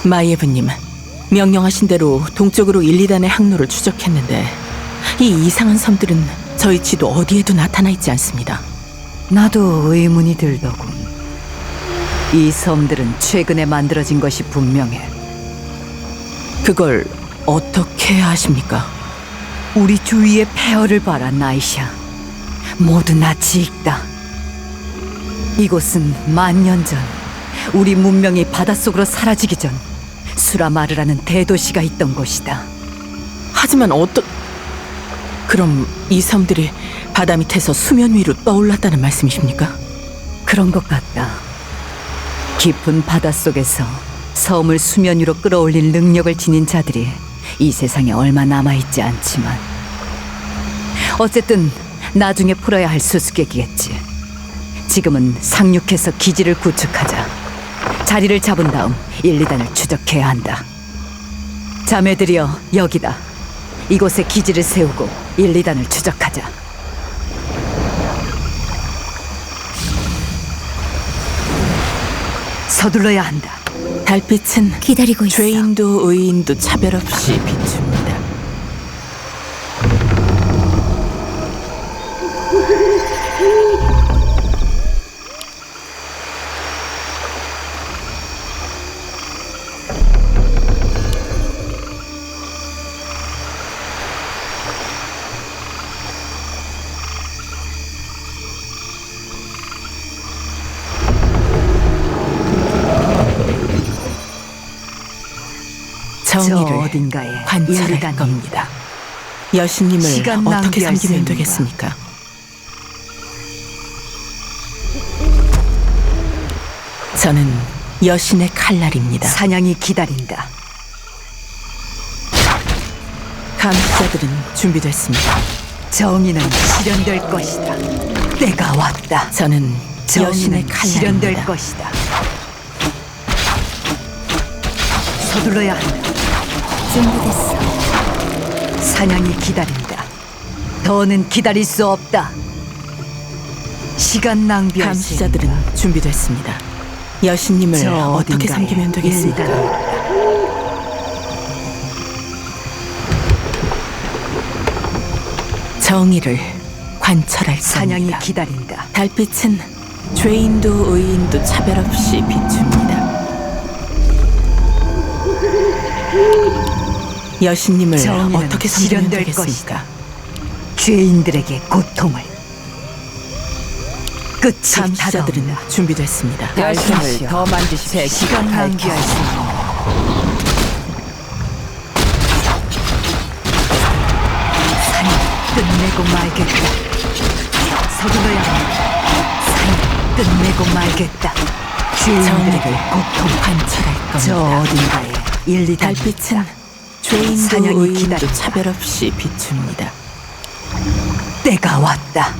마이에브님, 명령하신 대로 동쪽으로 1, 2단의 항로를 추적했는데 이 이상한 섬들은 저희 지도 어디에도 나타나 있지 않습니다. 나도 의문이 들더군. 이 섬들은 최근에 만들어진 것이 분명해. 그걸 어떻게 아십니까? 우리 주위의 폐허를 봐라, 나이샤. 모두 낯이 익다. 이곳은 만년 전, 우리 문명이 바닷속으로 사라지기 전 수라마르라는 대도시가 있던 곳이다. 하지만 그럼 이 섬들이 바다 밑에서 수면 위로 떠올랐다는 말씀이십니까? 그런 것 같다. 깊은 바닷속에서 섬을 수면 위로 끌어올릴 능력을 지닌 자들이 이 세상에 얼마 남아있지 않지만, 어쨌든 나중에 풀어야 할 수수께끼겠지. 지금은 상륙해서 기지를 구축하자. 자리를 잡은 다음 1, 2단을 추적해야 한다. 자매들이여, 여기다. 이곳에 기지를 세우고 1, 2단을 추적하자. 서둘러야 한다. 달빛은 기다리고 있어. 죄인도 의인도 차별 없이 비춥니다. 정의를 어딘가에 관찰할 일리단이 겁니다. 여신님을 시간 어떻게 낭비할 섬기면 셈인가. 되겠습니까? 저는 여신의 칼날입니다. 사냥이 기다린다. 감시자들은 준비됐습니다. 정의는 실현될 것이다. 때가 왔다. 저는 여신의 정의는 실현될 칼날입니다. 것이다. 서둘러야 한다. 준비됐어. 사냥이 기다린다. 더는 기다릴 수 없다. 시간 낭비할 감시자들은 셈이다. 준비됐습니다. 여신님을 저 어떻게 어딘가에 섬기면 되겠습니까? 일리단이 정의를 관찰할 사냥이 겁니다. 기다린다. 달빛은 죄인도 의인도 차별 없이 비춥니다. 여신님을 정의는 어떻게 섬기면 실현될 되겠습니까? 죄인들에게 고통을. 끝이 감시자들은 다가온다. 준비됐습니다. 여신을 더 만드십시오. 시간 낭비할 수 없는 사냥 끝내고 말겠다. 서둘러야 한다. 사냥 끝내고 말겠다. 죄인들에게 정의를 고통. 관찰할 저 겁니다. 어딘가에 1, 2단 달빛은 죄인도 사냥이 의인도 기다린다. 차별 없이 비춥니다. 때가 왔다.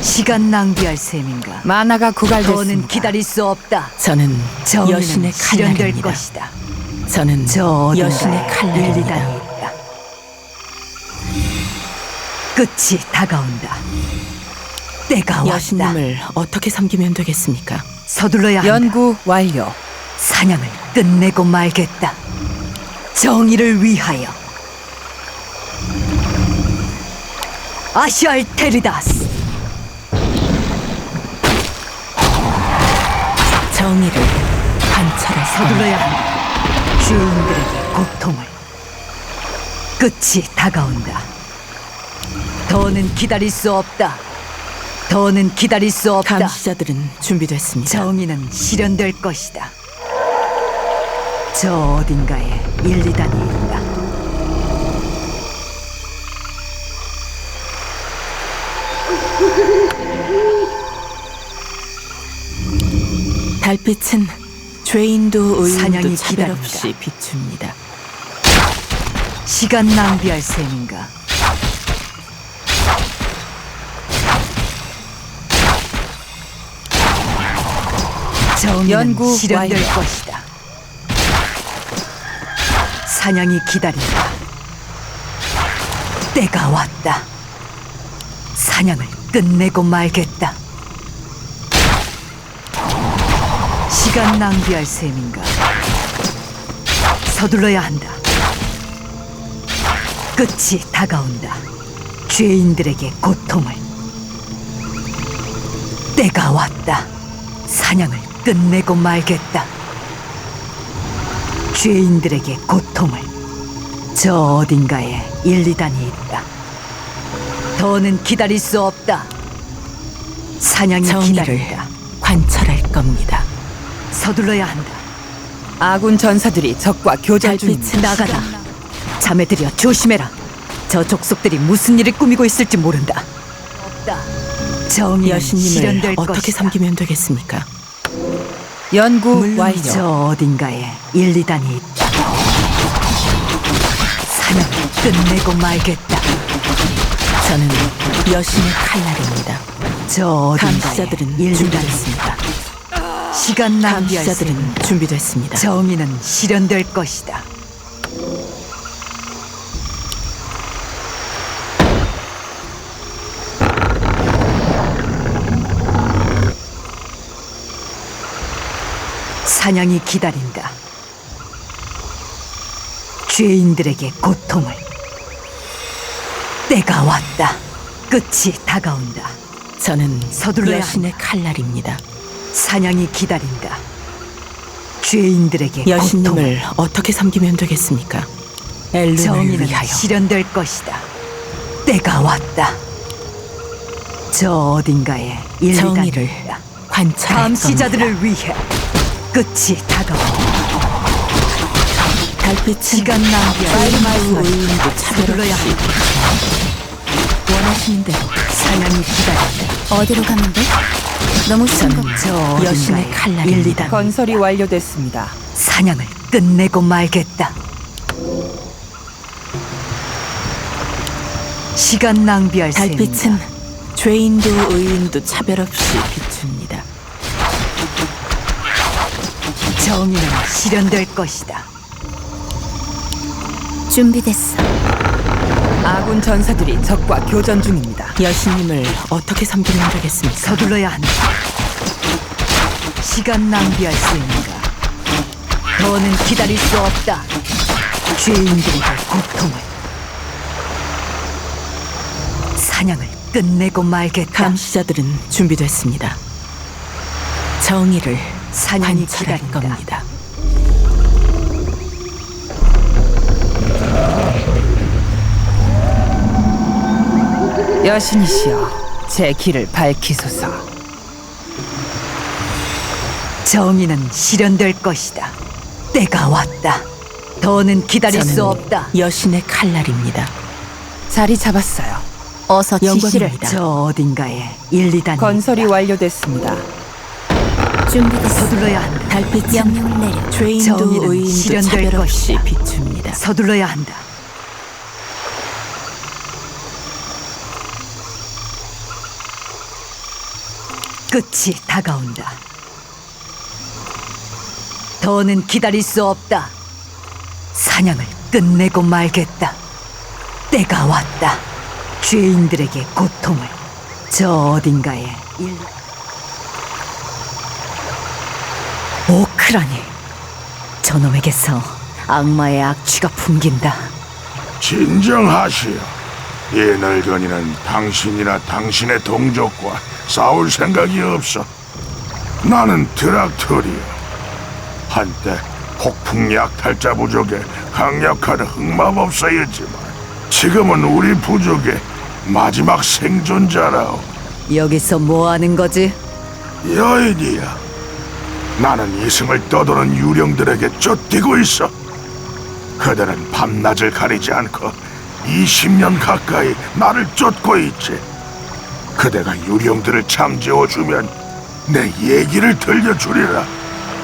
시간 낭비할 셈인가? 만화가 더는 고갈됐습니다. 기다릴 수 없다. 저는 정의는 여신의 실현될 칼날입니다. 것이다. 저는 저 여신의 어딘가에 칼날입니다. 1, 2단이 있다. 끝이 다가온다. 때가 왔다. 여신님을 어떻게 섬기면 되겠습니까? 서둘러야 한다. 연구 완료. 사냥을 끝내고 말겠다. 정의를 위하여. 아시알 테리다스. 정의를 관찰할 서둘러야 한다. 죄인들에게 고통을. 끝이 다가온다. 더는 기다릴 수 없다. 더는 기다릴 수 없다. 감시자들은 준비됐습니다. 정의는 실현될 것이다. 저 어딘가에 1, 2단이 있다. 달빛은 죄인도 사냥이 의인도 차별 기다린다. 없이 비춥니다. 시간 낭비할 셈인가? 정의는 연구 실현될 완료. 것이다. 사냥이 기다린다. 때가 왔다. 사냥을 끝내고 말겠다. 시간 낭비할 셈인가? 서둘러야 한다. 끝이 다가온다. 죄인들에게 고통을. 때가 왔다. 사냥을 끝내고 말겠다. 죄인들에게 고통을. 저 어딘가에 1, 2단이 있다. 더는 기다릴 수 없다. 사냥이 정의를 기다린다. 관찰할 겁니다. 서둘러야 한다. 아군 전사들이 적과 교전 중입니다. 달빛은 나가다. 자매들이여 조심해라. 저 족속들이 무슨 일을 꾸미고 있을지 모른다. 없다. 정의는 여신님을 실현될 어떻게 것이다. 섬기면 되겠습니까? 연구 물론이죠. 완료. 저 어딘가에 1, 2단이 있다. 사냥을 끝내고 말겠다. 저는 여신의 칼날입니다. 저 어딘가에 감시자들은 1, 2단이 준비됐습니다. 있다. 시간 낭비할 셈. 감시자들은 준비됐습니다. 정의는 실현될 것이다. 사냥이 기다린다. 죄인들에게 고통을. 때가 왔다. 끝이 다가온다. 저는 서둘러야 여신의 칼날입니다. 사냥이 기다린다. 죄인들에게 고통을. 여신님을 어떻게 섬기면 되겠습니까? 엘룬을 정의는 위하여. 실현될 것이다. 때가 왔다. 저 어딘가에 1, 2단이 정의를 있다. 관찰할 겁니다. 감시자들을 위해 끝이 다가온다. 달빛은 시간 낭비할 빨리 말씀하시오. 의인도 차별 서둘러야 없이 한다. 원하시는 대로 사냥이 기다린다. 어디로 가면 돼? 너무 저는 싱겁. 저 여신의 어딘가에 칼날입니다. 1, 2단. 건설이 완료됐습니다. 사냥을 끝내고 말겠다. 시간 낭비할 달빛은 셈인가. 죄인도 의인도 차별 없이 비춥니다. 정의는 실현될 것이다. 준비됐어. 아군 전사들이 적과 교전 중입니다. 여신님을 어떻게 섬기면 되겠습니까? 서둘러야 한다. 시간 낭비할 셈인가. 더는 기다릴 수 없다. 죄인들에게 고통을. 사냥을 끝내고 말겠다. 감시자들은 준비됐습니다. 정의를 사냥이 관찰할 기다린다. 겁니다. 여신이시여, 제 길을 밝히소서. 정의는 실현될 것이다. 때가 왔다. 더는 기다릴 저는 수 없다. 여신의 칼날입니다. 자리 잡았어요. 어서 지시를. 영광입니다. 저 어딘가에 1, 2단. 건설이 완료됐습니다. 준비됐어. 서둘러야 한다. 달빛은 명령을 내려. 죄인도 정의는 의인도 실현될 차별 없이 것이다. 비춥니다. 서둘러야 한다. 끝이 다가온다. 더는 기다릴 수 없다. 사냥을 끝내고 말겠다. 때가 왔다. 죄인들에게 고통을. 저 어딘가에 오크라니. 저놈에게서 악마의 악취가 풍긴다. 진정하시오. 이 늙은이는 당신이나 당신의 동족과 싸울 생각이 없어. 나는 드락터리오. 한때 폭풍 약탈자 부족의 강력한 흑마법사였지만 지금은 우리 부족의 마지막 생존자라오. 여기서 뭐 하는 거지? 여인이야. 나는 이승을 떠도는 유령들에게 쫓기고 있어. 그들은 밤낮을 가리지 않고 20년 가까이 나를 쫓고 있지. 그대가 유령들을 잠재워주면 내 얘기를 들려주리라.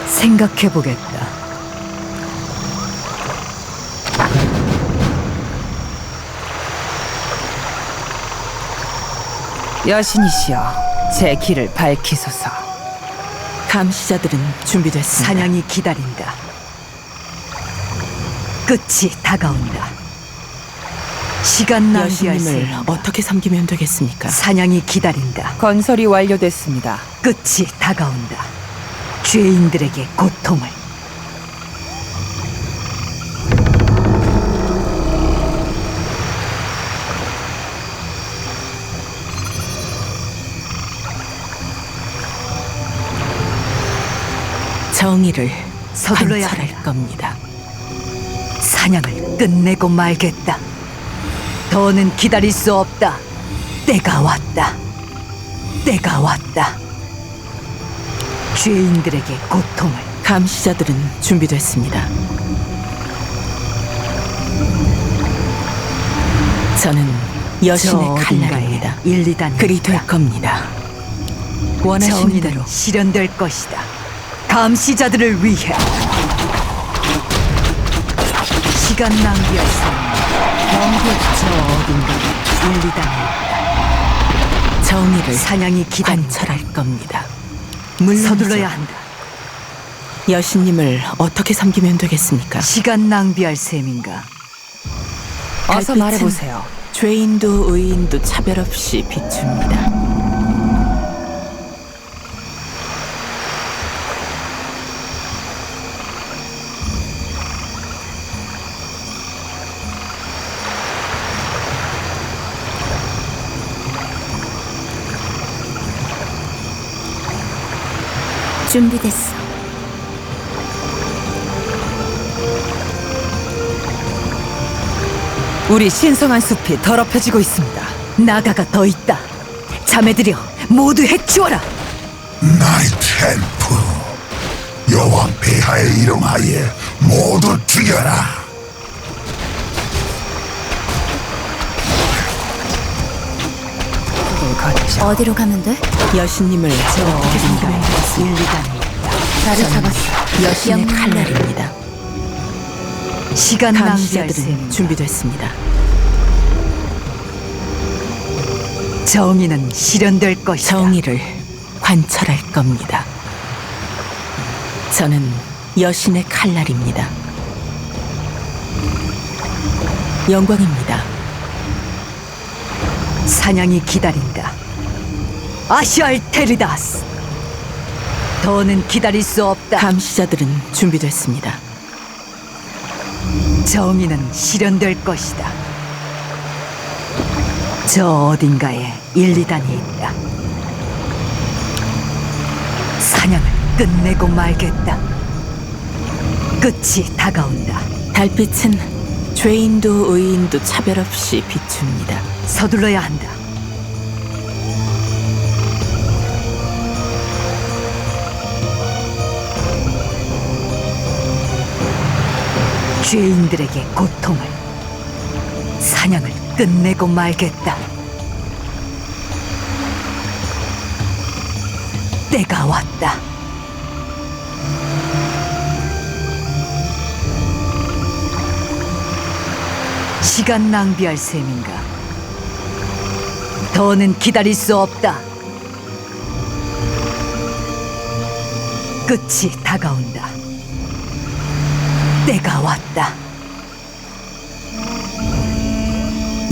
생각해보겠다. 여신이시여, 제 길을 밝히소서. 감시자들은 준비됐습니다. 사냥이 기다린다. 끝이 다가온다. 시간 낭비할 수 여신님을 없다. 어떻게 섬기면 되겠습니까? 사냥이 기다린다. 건설이 완료됐습니다. 끝이 다가온다. 죄인들에게 고통을. 정의를 서둘러야 관철할 한다. 겁니다. 사냥을 끝내고 말겠다. 더는 기다릴 수 없다. 때가 왔다. 때가 왔다. 죄인들에게 고통을. 감시자들은 준비됐습니다. 저는 저 여신의 어딘가에 칼날입니다. 1, 2단이 그리 될 겁니다. 원하시는 정의는 대로 실현될 것이다. 감시자들을 위해. 시간 낭비할 수 없는 저 어딘가에 1, 2단이 정의를 사냥이 기다린다. 관철할 겁니다. 물론 서둘러야 한다. 여신님을 어떻게 섬기면 되겠습니까? 시간 낭비할 셈인가? 어서 달빛은 말해보세요. 죄인도 의인도 차별 없이 비춥니다. 준비됐어. 우리 신성한 숲이 더럽혀지고 있습니다. 나가가 더 있다. 자매들여 모두 해치워라. 나의 템프 여왕 폐하의 이름하에 모두 죽여라. 길 걷자. 어디로 가면 돼? 여신님을 어떻게 섬기면 되겠습니까? 자리 잡았어. 여신의 영웅. 칼날입니다. 시간 낭비할 감시자들은 셈인가? 준비됐습니다. 정의는 실현될 것이다. 정의를 관철할 겁니다. 저는 여신의 칼날입니다. 영광입니다. 사냥이 기다린다. 아시알 테리다스. 더는 기다릴 수 없다. 감시자들은 준비됐습니다. 정의는 실현될 것이다. 저 어딘가에 1, 2단이 있다. 사냥을 끝내고 말겠다. 끝이 다가온다. 달빛은 죄인도 의인도 차별 없이 비춥니다. 서둘러야 한다. 죄인들에게 고통을. 사냥을 끝내고 말겠다. 때가 왔다. 시간 낭비할 셈인가? 더는 기다릴 수 없다. 끝이 다가온다. 때가 왔다.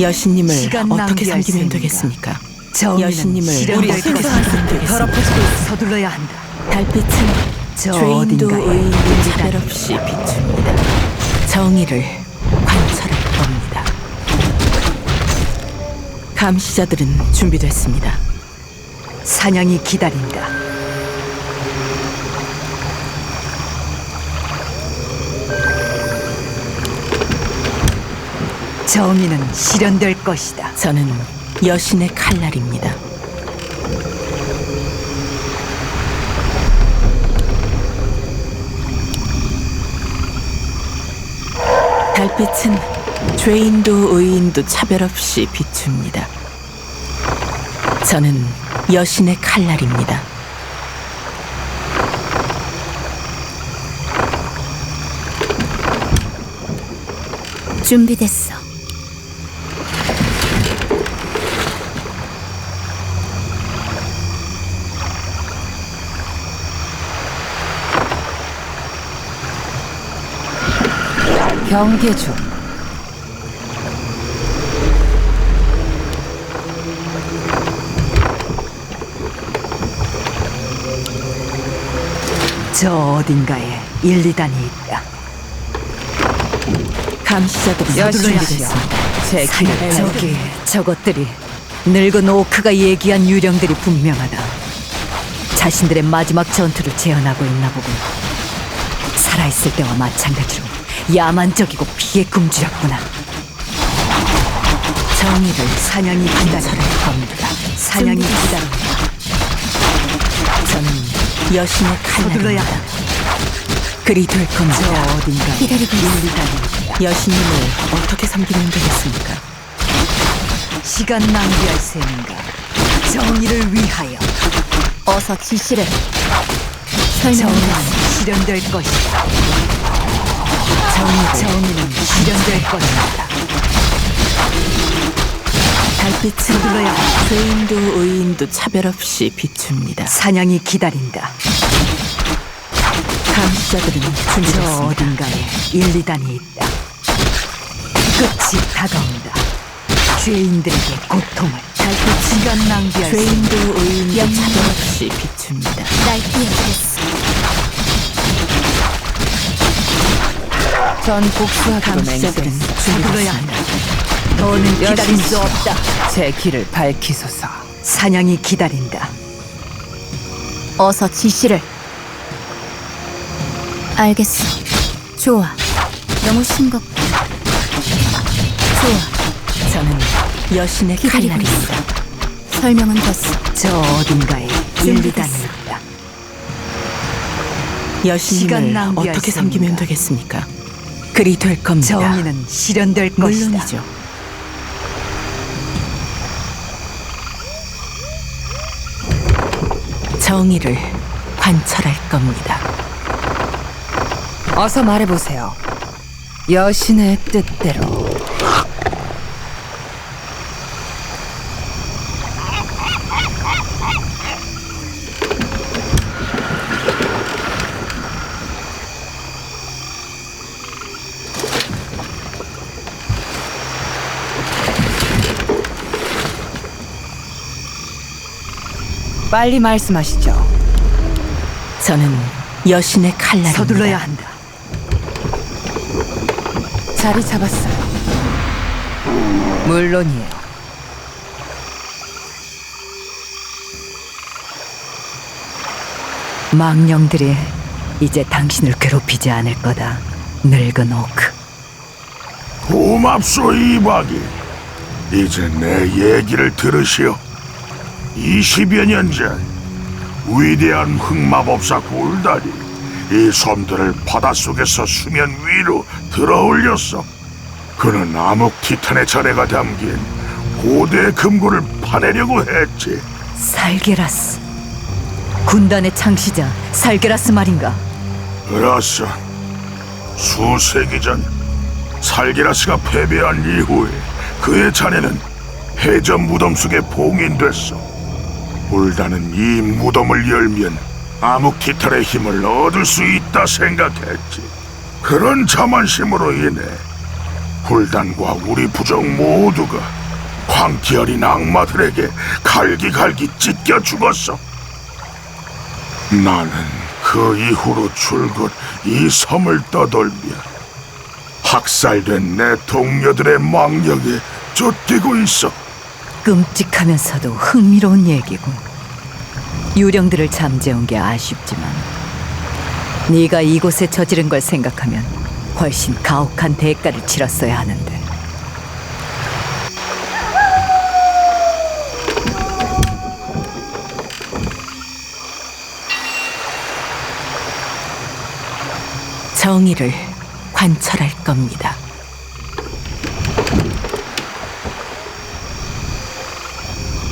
여신님을 시간 어떻게 낭비할 섬기면 셈인가? 되겠습니까? 정의는 여신님을 실현될 어떻게 것이다. 섬기면 되겠습니까? 더럽혀지고 있어. 서둘러야 한다. 달빛은 저 죄인도 어딘가에 의인도 일리단이 차별 없이 비춥니다. 정의를 관철할 겁니다. 감시자들은 준비됐습니다. 사냥이 기다린다. 정의는 실현될 것이다. 저는 여신의 칼날입니다. 달빛은 죄인도 의인도 차별 없이 비춥니다. 저는 여신의 칼날입니다. 준비됐어. 경계 중. 저 어딘가에 1, 2단이 있다. 감시자들이 서둘러 여신이시여, 준비됐습니다. 제 길을 저기 저것들이 늙은 오크가 얘기한 유령들이 분명하다. 자신들의 마지막 전투를 재현하고 있나 보군. 살아있을 때와 마찬가지로 야만적이고 피에 굶주렸구나. 정의를 사냥이 기다릴 겁니다. 사냥이 기다립니다. 저는 여신의 서둘러야 칼날입니다. 한다. 그리 될 저 겁니다. 어딘가에 기다리고 있어. 1, 2단이 여신님을 어떻게 섬기면 되겠습니까? 시간 낭비할 셈인가. 정의를 위하여 어서 지시를. 설명을 정의는 실현될 것이다. 정의는 실현될 것이다. 달빛은 서둘러야 한다. 죄인도 의인도 차별 없이 비춥니다. 사냥이 기다린다. 감시자들은 저 준비됐습니다. 어딘가에 1, 2단이 있다. 끝이 다가온다. 죄인들에게 고통을. 달빛 시간 낭비할 수 죄인도 의인도 영웅. 차별 없이 비춥니다. 날 띄워주겠어. 전 복수하기로 감시자들은 맹세했어. 서둘러야 준비됐습니다. 한다. 더는 기다릴 수 없다. 제 길을 밝히소서. 사냥이 기다린다. 어서 지시를. 알겠어. 좋아. 너무 싱겁고. 좋아. 저는 여신의 기다리고 칼날입니다. 설명은 됐어. 저 어딘가에 1, 2단이 준비됐어. 있다. 시간 여신님을 낭비할 어떻게 셈인가. 섬기면 되겠습니까? 그리 될 겁니다. 정의는 실현될 것이다. 물론이죠. 정의를 관철할 겁니다. 어서 말해보세요. 여신의 뜻대로. 빨리 말씀하시죠. 저는 여신의 칼날입니다. 서둘러야 한다. 자리 잡았어요. 물론이에요. 망령들이 이제 당신을 괴롭히지 않을 거다. 늙은 오크. 고맙소 이박이. 이제 내 얘기를 들으시오. 20여 년 전 위대한 흑마법사 골달이 이 섬들을 바닷속에서 수면 위로 들어올렸어. 그는 암흑 티탄의 전해가 담긴 고대 금고를 파내려고 했지. 살게라스. 군단의 창시자 살게라스 말인가? 그렇소. 수세기 전 살게라스가 패배한 이후에 그의 자네는 해저 무덤 속에 봉인됐어. 불다는 이 무덤을 열면 암흑 티탄의 힘을 얻을 수 있다 생각했지. 그런 자만심으로 인해 불단과 우리 부족 모두가 광기 어린 악마들에게 갈기갈기 찢겨 죽었어. 나는 그 이후로 줄곧 이 섬을 떠돌며 학살된 내 동료들의 망령에 쫓기고 있어. 끔찍하면서도 흥미로운 얘기군. 유령들을 잠재운 게 아쉽지만 네가 이곳에 저지른 걸 생각하면 훨씬 가혹한 대가를 치렀어야 하는데. 정의를 관철할 겁니다.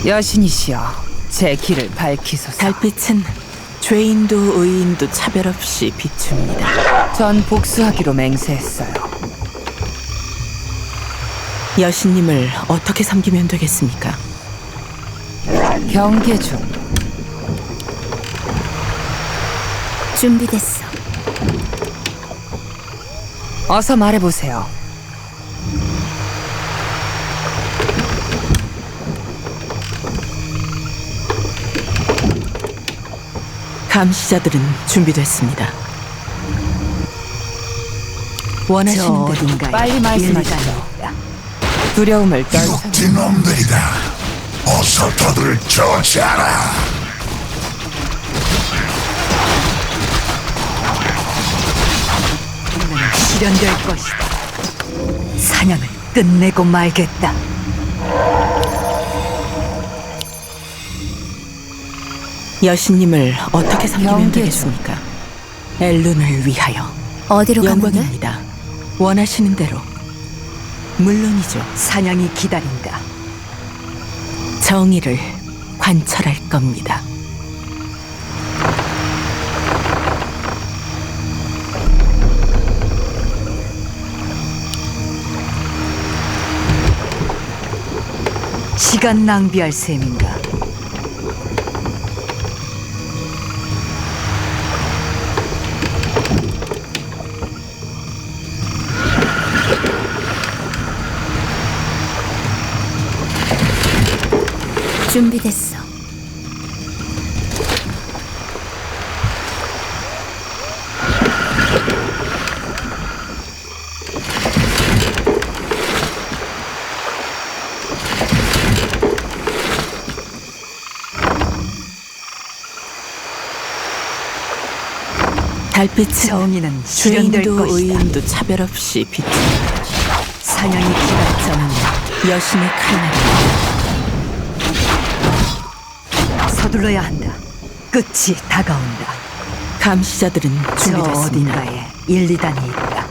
여신이시여, 제 길을 밝히소서. 달빛은 죄인도 의인도 차별 없이 비춥니다. 전 복수하기로 맹세했어요. 여신님을 어떻게 섬기면 되겠습니까? 경계 중. 준비됐어. 어서 말해보세요. 감시자들은 준비됐습니다. 저 원하시는 대로 어딘가에 빨리 말씀하시죠. 일리단이 있다. 두려움을 떨쳐. 육지놈들이다. 어서 저들을 처치하라. 분명히 실현될 것이다. 사냥을 끝내고 말겠다. 여신님을 어떻게 섬기면 경계죠. 되겠습니까? 엘룬을 위하여 어디로 가는데? 영광입니다. 원하시는 대로. 물론이죠. 사냥이 기다린다. 정의를 관철할 겁니다. 시간 낭비할 셈인가? 준비됐어. 달빛은 정의는 실현될 죄인도 것이다. 의인도 차별 없이 비춥니다. 사냥이 기다렸잖아. 여신의 칼날이 서둘러야 한다. 끝이 다가온다. 감시자들은 저 준비됐습니다. 어딘가에 1, 2단이 있다.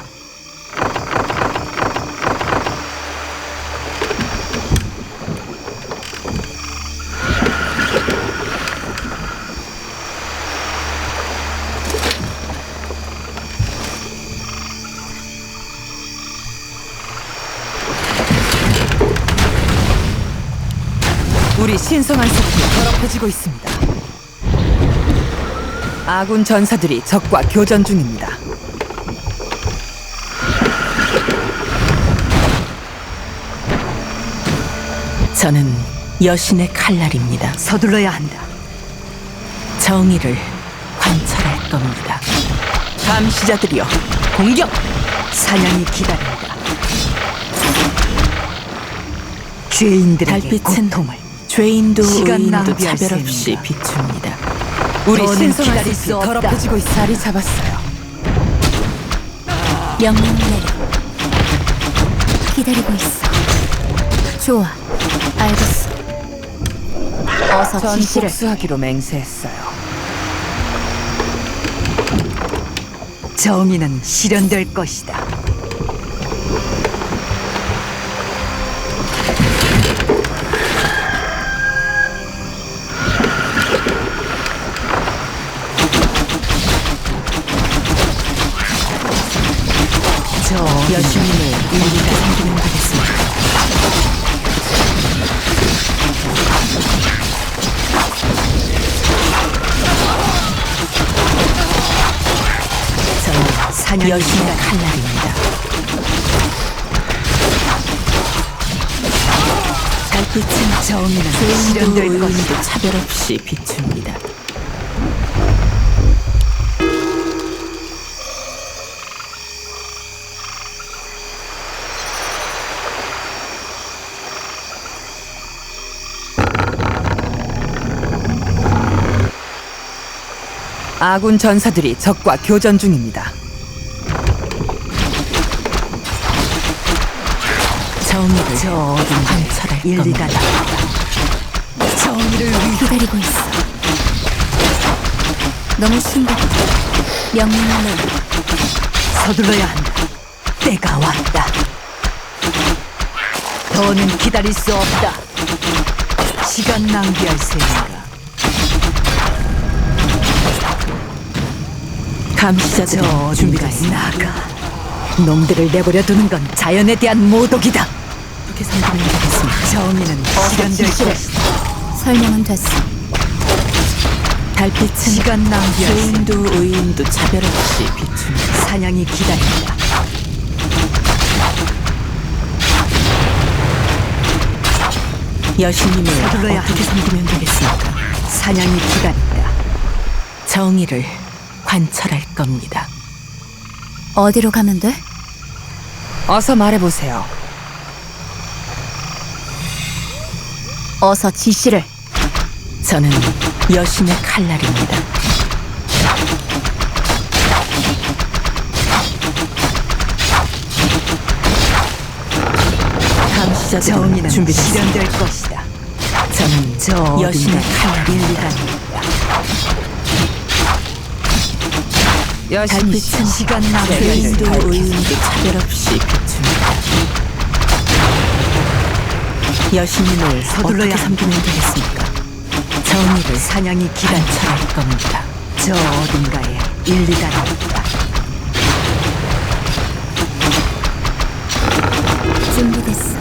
우리 신성한 숲이 더럽혀지고 있습니다. 아군 전사들이 적과 교전 중입니다. 저는 여신의 칼날입니다. 서둘러야 한다. 정의를 관철할 겁니다. 감시자들이여, 공격! 사냥이 기다린다. 죄인들에게 달빛은 고통을. 죄인도 시간 의인도 낭비할 차별 없이 셈이다. 비춥니다. 우리 더는 신성한 기다릴 숲이 수 없다. 더럽혀지고 있어. 자리 잡았어요. 명령 내려. 기다리고 있어. 좋아. 알겠어. 어서 전 지시를. 복수하기로 맹세했어요. 정의는 실현될 것이다. 저 여신님을 어떻게 섬기면 되겠습니까? 저는 사냥이 여신의 기다린다. 칼날입니다. 달빛은 정의는 죄인도 실현될 것이다. 의인도 차별 없이 비춥니다. 아군 전사들이 적과 교전 중입니다. 정의를 저 어딘가에 관철할 1, 겁니다. 2단. 정의를 위해 기다리고 있어. 너무 심각해. 명령 내려. 서둘러야 한다. 때가 왔다. 더는 기다릴 수 없다. 시간 낭비할 셈인가. 감시자들이 저 어딘가에 준비됐습니다. 나가. 놈들을 내버려 두는 건 자연에 대한 모독이다. 어떻게 섬기면 되겠습니까? 정의는 실현될 지시를. 것이다. 설명은 됐어. 달빛은 시간 낭비할 셈. 죄인도 의인도 차별 없이 비춥니다. 사냥이 기다린다. 여신님을 서둘러야 어떻게 한다. 섬기면 되겠습니까? 사냥이 기다린다. 정의를 관철할 겁니다. 어디로 가면 돼? 어서 말해보세요. 어서 지시를. 저는 여신의 칼날입니다. 감시자들은 정의는 준비됐습니다. 실현될 것이다. 저는 저 여신의 어딘가에 칼날입니다. 여신이 달빛은 시간 낭비를 죄인도 밝히소서. 의인도 차별 없이 비춥니다. 여신님을 서둘러야 어떻게 섬기면 되겠습니까? 정의를 사냥이 기다린다. 관철할 겁니다. 저 어딘가에 1, 2단이 있다. 준비됐어.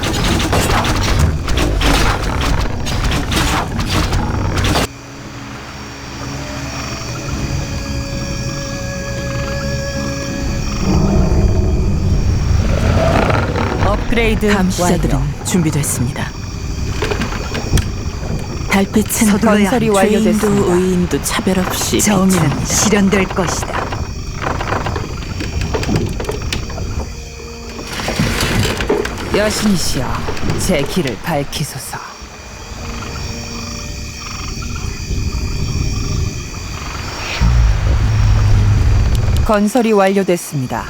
업그레이드 감시자들은 완료. 준비됐습니다. 달빛은 서둘러야 건설이 죄인도 완료됐습니다. 의인도 차별 없이 정의는 비춥니다. 실현될 것이다. 여신이시여, 제 길을 밝히소서. 건설이 완료됐습니다.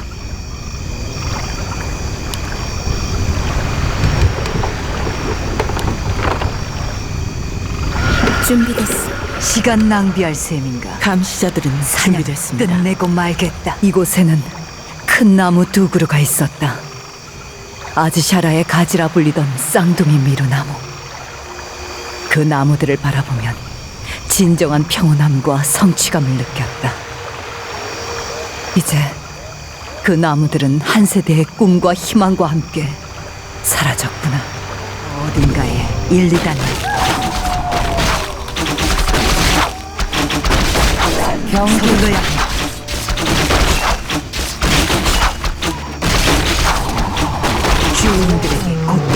준비됐어. 시간 낭비할 셈인가? 감시자들은 사냥 준비됐습니다. 끝내고 말겠다. 이곳에는 큰 나무 두 그루가 있었다. 아즈샤라의 가지라 불리던 쌍둥이 미루나무. 그 나무들을 바라보면 진정한 평온함과 성취감을 느꼈다. 이제 그 나무들은 한 세대의 꿈과 희망과 함께 사라졌구나. 어딘가에 1, 2단이 서둘러야 한다. 주인들에게 고통,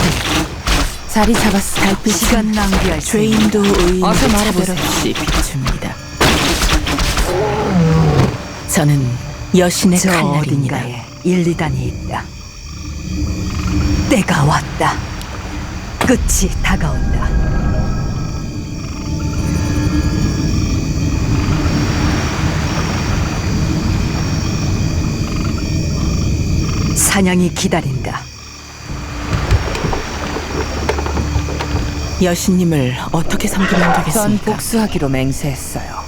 자리 잡았어. 시간 낭비할 수 죄인도 의인도 어서 차별 말해보세요. 없이 비춥니다. 저는 여신의 저 칼날입니다. 어딘가에 1, 2단이 있다. 때가 왔다. 끝이 다가온다. 사냥이 기다린다. 여신님을 어떻게 섬기면 전 되겠습니까? 복수하기로 맹세했어요.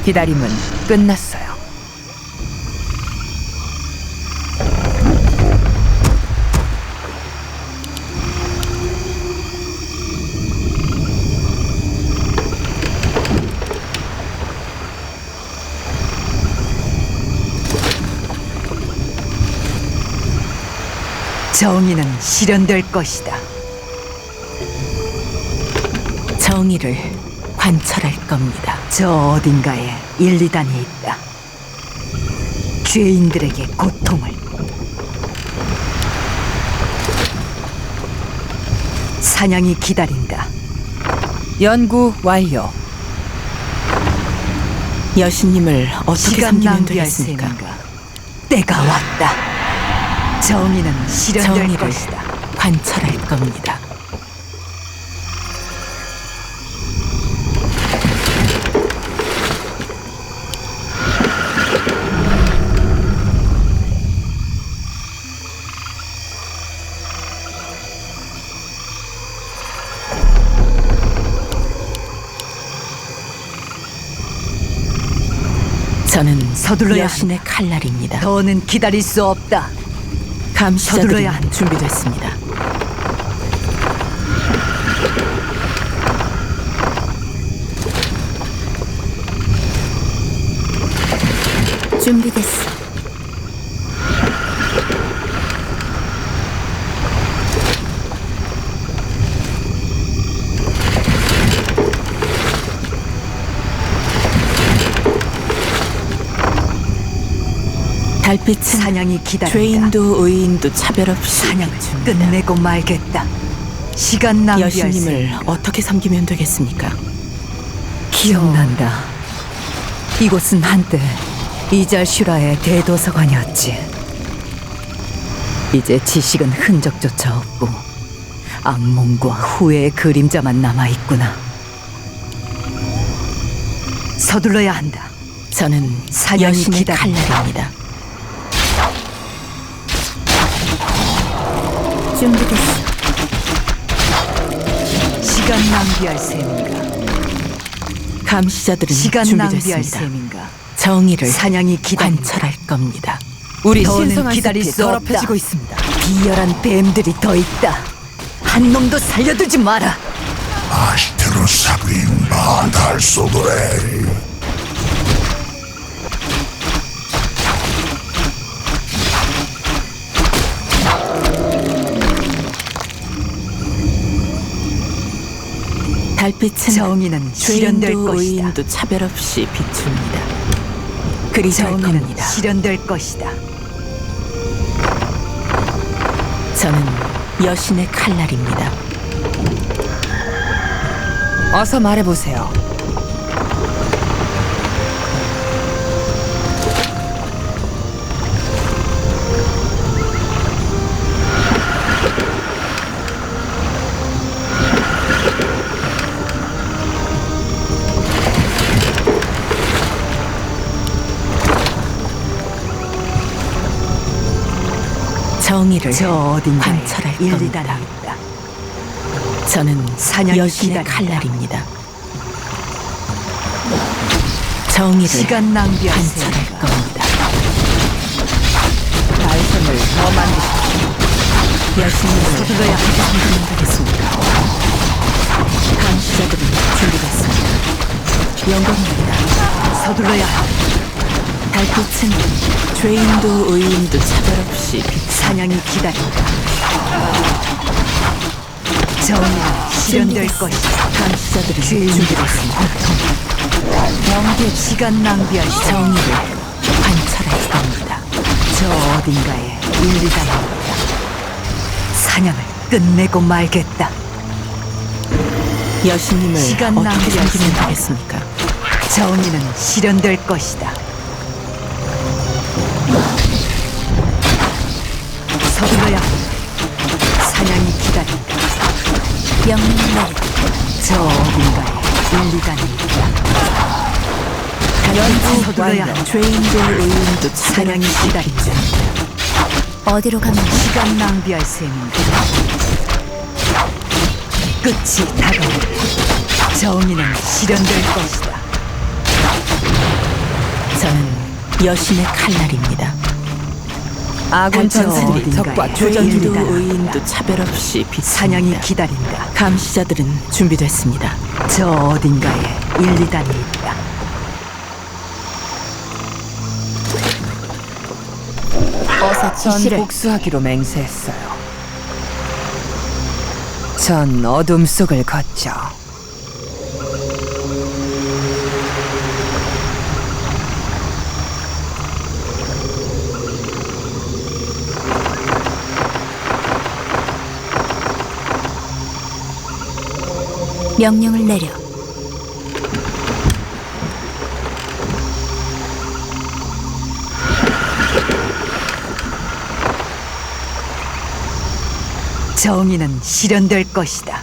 기다림은 끝났어요. 정의는 실현될 것이다. 정의를 관철할 겁니다. 저 어딘가에 1, 2단이 있다. 죄인들에게 고통을. 사냥이 기다린다. 연구 완료. 여신님을 어떻게 시간 섬기면 낭비할 되겠습니까? 셈인가? 때가 왔다. 정의는 실현될 정의를 것이다. 관철할 겁니다. 저는 서둘러야 여신의 칼날입니다. 더는 기다릴 수 없다. 감시자들은 서둘러야 한다. 준비됐습니다. 준비됐어. 달빛은 사냥이 기다린다. 죄인도 의인도 차별 없이 사냥을 비춥니다. 끝내고 말겠다. 시간 낭비할 여신님을 셈인가? 어떻게 섬기면 되겠습니까? 기억난다. 이곳은 한때 이잘슈라의 대도서관이었지. 이제 지식은 흔적조차 없고 악몽과 후회의 그림자만 남아있구나. 서둘러야 한다. 저는 사냥이 여신의 기다린다. 칼날입니다. 준비됐어. 시간 낭비할 셈인가? 감시자들은 시간 낭비할 준비됐습니다. 셈인가? 정의를 사냥이 기다린다. 관찰할 겁니다. 우리 더는 신성한 기다릴 숲이 수 없다. 더럽혀지고 있습니다. 비열한 뱀들이 더 있다. 한 놈도 살려두지 마라. 아시트로 사빈 바달 소도레. 달빛은 정의는 실현될 죄인도 것이다. 의인도 차별 없이 비춥니다. 그리 될 정의는 겁니다. 실현될 것이다. 저는 여신의 칼날입니다. 어서 말해보세요. 정의를 저 어딘가에 관찰할 일리단이 겁니다. 있다. 저는 사냥이 여신의 기다린다. 칼날입니다. 정의를 시간 낭비할 관찰할 셈인가? 겁니다. 말씀을 더 만드십시오. 여신을 서둘러야 하겠습니다. 감시자들은 준비됐습니다. 영광입니다. 서둘러야 한다. 달빛은 죄인도 의인도 차별 없이 비춥니다. 사냥이 기다린다. 정의는 실현될 것이다. 감시자들은 죄인들의 준비됐습니다. 명계 시간 낭비할 셈. 정의를 관찰할 겁니다. 저 어딘가에 일리단이 있다. 사냥을 끝내고 말겠다. 여신님을 시간 어떻게 낭비할 섬기면 수 되겠습니까? 정의는 실현될 것이다. 서둘러야 한다. 사냥이 기다린다. 명령을 내려. 저 어딘가에 일리단이 있다. 달빛은 서둘러야 한다. 죄인도 의인도 차별 사냥이 없이 기다린다. 어디로 가면 돼? 시간 낭비할 셈인가? 끝이 다가온다. 정의는 실현될 것이다. 저는 여신의 칼날입니다. 아군 저 전사들이 어딘가에 적과 교전 죄인도 중입니다. 의인도 차별 없이 비춥니다. 사냥이 기다린다. 감시자들은 준비됐습니다. 저 어딘가에 일리단이 있다. 어서 전 지시를. 복수하기로 맹세했어요. 전 어둠 속을 걷죠. 명령을 내려. 정의는 실현될 것이다.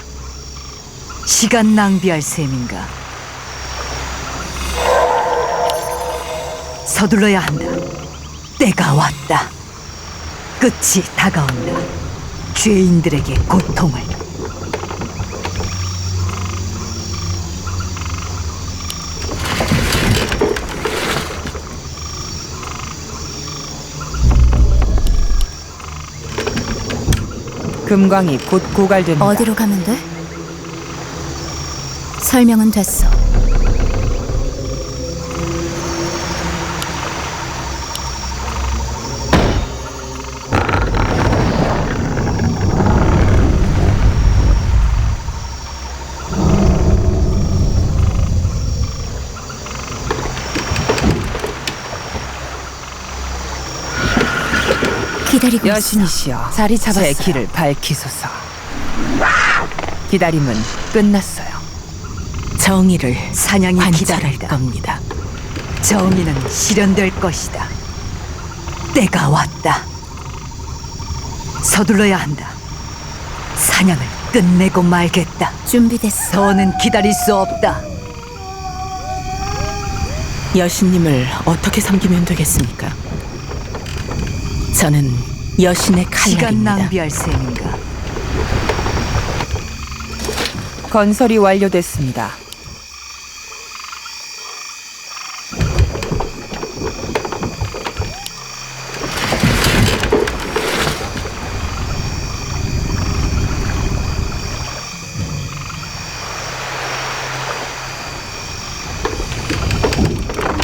시간 낭비할 셈인가? 서둘러야 한다. 때가 왔다. 끝이 다가온다. 죄인들에게 고통을. 금광이 곧 고갈됩니다. 어디로 가면 돼? 설명은 됐어. 기다리고 있어. 여신이시여, 자리 잡았어요. 제 길을 밝히소서. 기다림은 끝났어요. 정의를 사냥이 관찰할 기다린다. 겁니다. 정의는 실현될 것이다. 때가 왔다. 서둘러야 한다. 사냥을 끝내고 말겠다. 준비됐어. 더는 기다릴 수 없다. 여신님을 어떻게 섬기면 되겠습니까? 저는 여신의 시간 칼날입니다. 낭비할 셈인가? 건설이 완료됐습니다.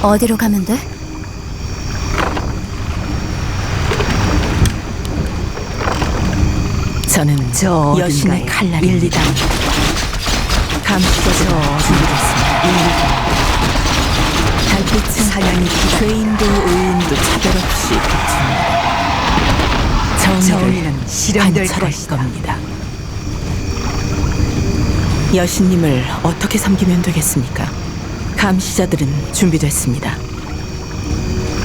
어디로 가면 돼? 저는 저 여신의 어딘가에 칼날입니다. 감시자들은 준비됐습니다. 달빛은 사냥이 죄인도 의인도 차별 없이 비춥니다. 정의는 실현될 관철할 것이다. 겁니다. 여신님을 어떻게 섬기면 되겠습니까? 감시자들은 준비됐습니다.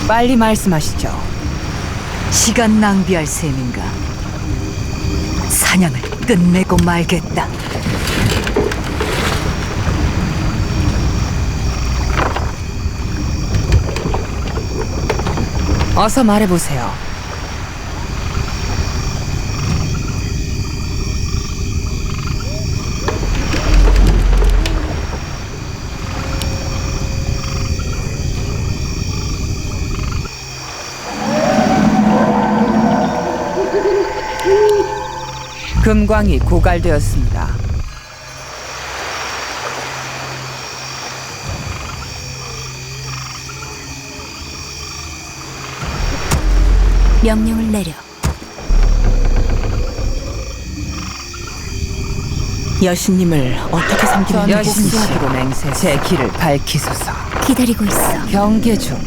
빨리 말씀하시죠. 시간 낭비할 셈인가? 사냥을 끝내고 말겠다. 어서 말해보세요. 금광이 고갈되었습니다. 명령을 내려. 여신님을 어떻게 섬기면 되겠습니까? 여신수하기로 맹세 제 길을 밝히소서. 기다리고 있어. 경계 중.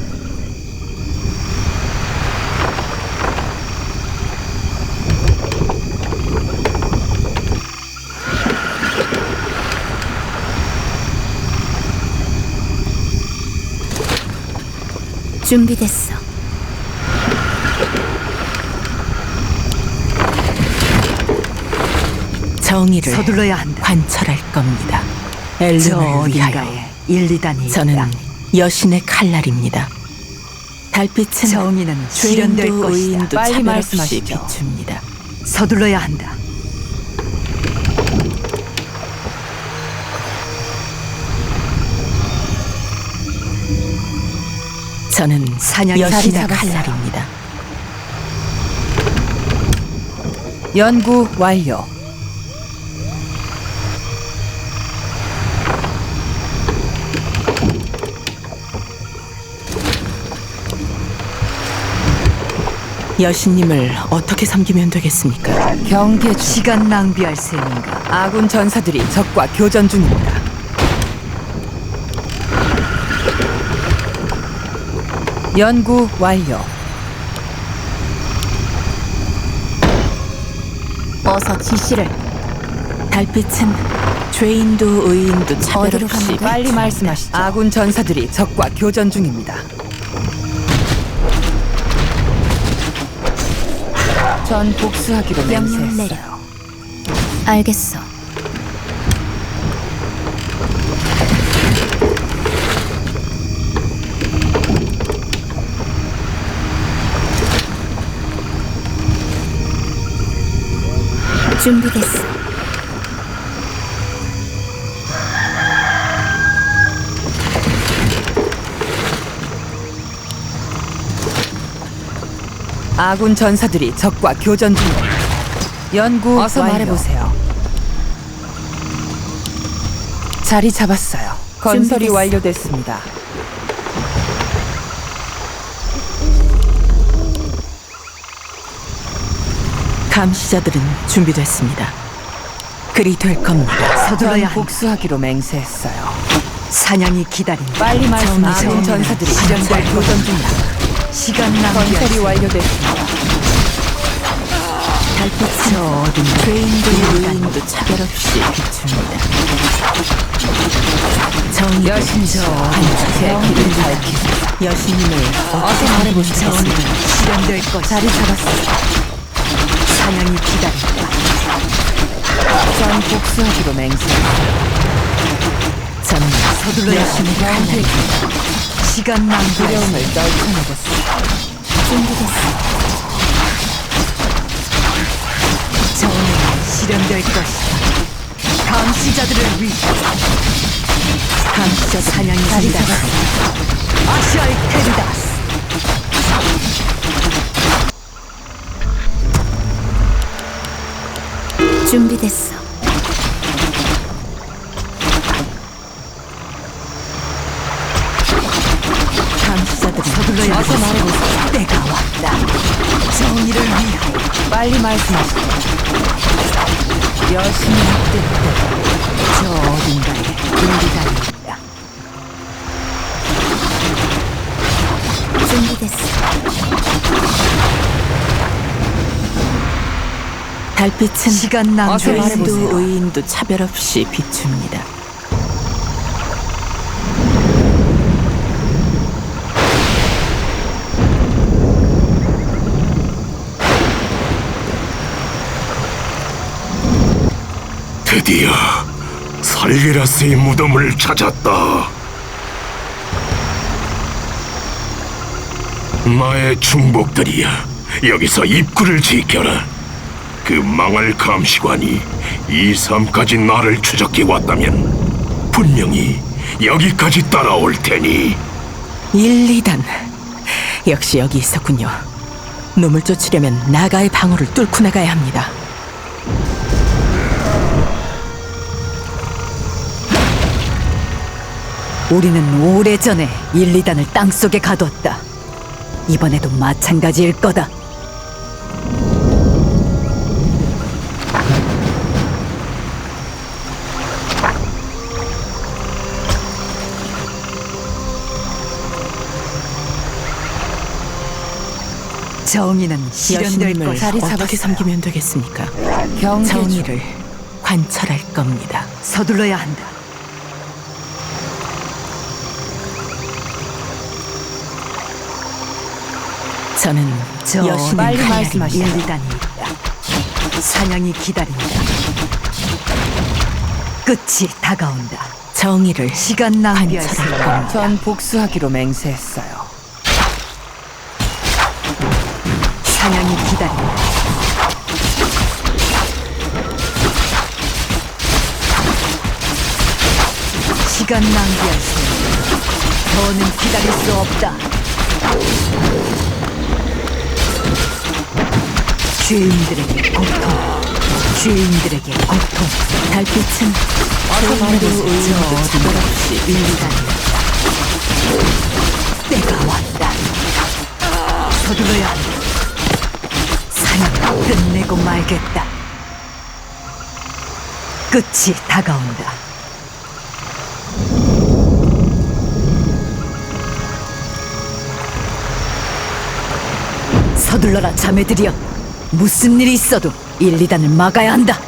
준비됐어. 정의를 서둘러야 한다. 관철할 겁니다. 저 엘룬을 위하여 어딘가에 1, 2단이 저는 있다. 여신의 칼날입니다. 달빛은 정의는 실현될 죄인도 것이다. 의인도 빨리 차별 없이 말씀하시죠. 비춥니다. 서둘러야 한다. 저는 사냥이 여신의 자리 잡았어요. 칼날입니다. 연구 완료. 여신님을 어떻게 섬기면 되겠습니까? 경계 중. 시간 낭비할 셈인가? 아군 전사들이 적과 교전 중입니다. 연구 완료. 어서 지시를. 달빛은 죄인도 의인도 차별 어디로 없이 가면 돼? 빨리 말씀하시죠. 아군 전사들이 적과 교전 중입니다. 전 복수하기로 명령을 내려. 맹세했어요. 알겠어. 준비됐어. 아군 전사들이 적과 교전 중입니다. 연구 어서 완료. 말해보세요. 자리 잡았어요. 건설이 준비됐어. 완료됐습니다. 감시자들은 준비됐습니다. 그리 될 겁니다. 서둘러야 전 한다. 복수하기로 맹세했어요. 사냥이 기다린다. 빨리 말씀. 아군 정의는 전사들이 실현될 적과 교전 중입니다. 시간 낭비할 건설이 셈. 완료됐습니다. 달빛은 어딘 죄인도 의인도 차별 없이 비춥니다. 정의 여신저 제 길을 밝히소. 여신님을 어서 말해보시죠. 정의는 실현될 것. 자리 잡았어. 사냥이 기다린다. 전 복수하기로 맹세. 저는 서둘러야 여신의 하나님 시간 낭비할 수 두려움을 떨쳐내겠어. 준비됐어. 정의는 실현될 것이다. 감시자들을 위해 감시자 사냥이 자리 기다린다. 아시아의 테리다스. 준비됐어. 감시자들이 서둘러야 어서 말해보세요. 때가 왔다. 정의를 위하여 빨리 말씀하시오. 여신의 뜻대로 저 어딘가에 인리가 있다. 준비됐어. 달빛은 시간 낭비. 어서 말해보세요. 죄인도 의인도 차별 없이 비춥니다. 드디어 살리라스의 무덤을 찾았다. 나의 충복들이야, 여기서 입구를 지켜라. 그 망할 감시관이 이 섬까지 나를 추적해 왔다면 분명히 여기까지 따라올 테니. 1, 2단 역시 여기 있었군요. 놈을 쫓으려면 나가의 방어를 뚫고 나가야 합니다. 우리는 오래전에 1, 2단을 땅속에 가뒀다. 이번에도 마찬가지일 거다. 정의는 실현될 여신님을 것. 자리 어떻게 잡았어요. 섬기면 되겠습니까? 경계 중. 정의를 관철할 겁니다. 서둘러야 한다. 저는 저 여신의 빨리 칼날입니다. 말씀하시오. 1, 2단이 있다. 사냥이 기다린다. 끝이 다가온다. 정의를 시간 낭비할 수 관찰할 없다. 겁니다. 전 복수하기로 맹세했어요. 사냥이 기다린다. 시간 낭비할 수 없다. 더는 기다릴 수 없다. 죄인들에게 고통, 죄인들에게 고통. 달빛은 어서 말해보세요. 의인도 차별 없이 밀리다. 때가 왔다. 서둘러야 한다. 사냥을 끝내고 말겠다. 끝이 다가온다. 서둘러라 자매들이여. 무슨 일이 있어도 1, 2단을 막아야 한다.